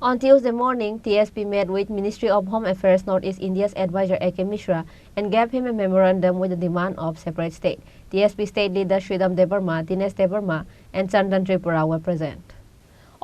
On Tuesday morning, TSP met with Ministry of Home Affairs Northeast India's advisor A.K. Mishra and gave him a memorandum with the demand of separate state. TSP state leader Sridham Debarma, Dinesh Debarma and Chandan Tripura were present.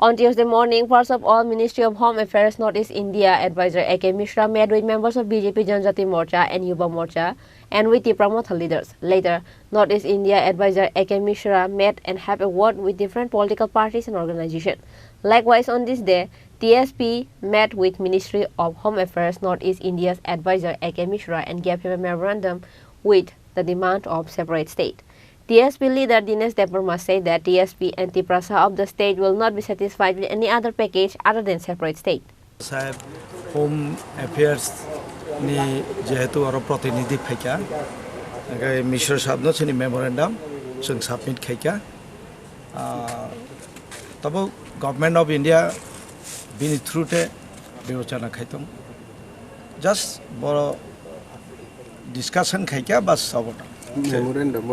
On Tuesday morning, parts of all Ministry of Home Affairs Northeast India advisor A.K. Mishra met with members of BJP Janjati Morcha and Yuva Morcha and with the Pramotha leaders. Later, Northeast India advisor A.K. Mishra met and had a word with different political parties and organizations. Likewise, on this day, TSP met with Ministry of Home Affairs Northeast India's advisor A.K. Mishra and gave him a memorandum with the demand of separate state. TSP leader Dinesh Debarma said that TSP and Tripura of the state will not be satisfied with any other package other than separate state. Home Affairs ni jehetu aro protinidhi phaika agai Mishra sahab no chini memorandum sung submit khaika tabo government of India been through te beochana khaitom just boro discussion khaika bas sabota memorandum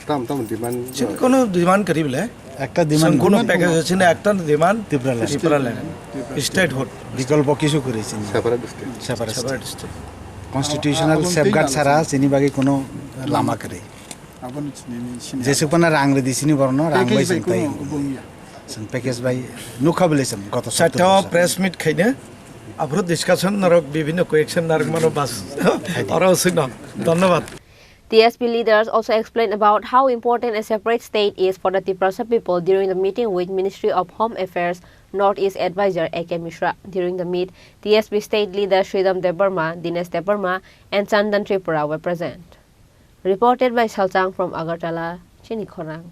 tam demand chin kono demand karibele একটা demand কোন package আছে না একটা demand Tripura line state হোড বিকল্প কিছু করেছেন separate state constitutional safeguard ছাড়া চিনিবাগি কোনো লামা করে যেসুপনা রাংরে দিছিনি বর্ণ রাংবাই সন্তাই সন প্যাকেজ বাই নুখাবলেছম গত চারটা প্রেস মিট খাইনে আফরো ডিসকাশন নরক বিভিন্ন কোয়েকশন নারক মানো বাস আর আছে না ধন্যবাদ TSP leaders also explained about how important a separate state is for the Tripura people during the meeting with Ministry of Home Affairs Northeast advisor A.K. Mishra. During the meet, TSP state leader Sridham Debarma, Dinesh Debarma and Chandan Tripura were present. Reported by Salchang from Agartala, Chini Khorang.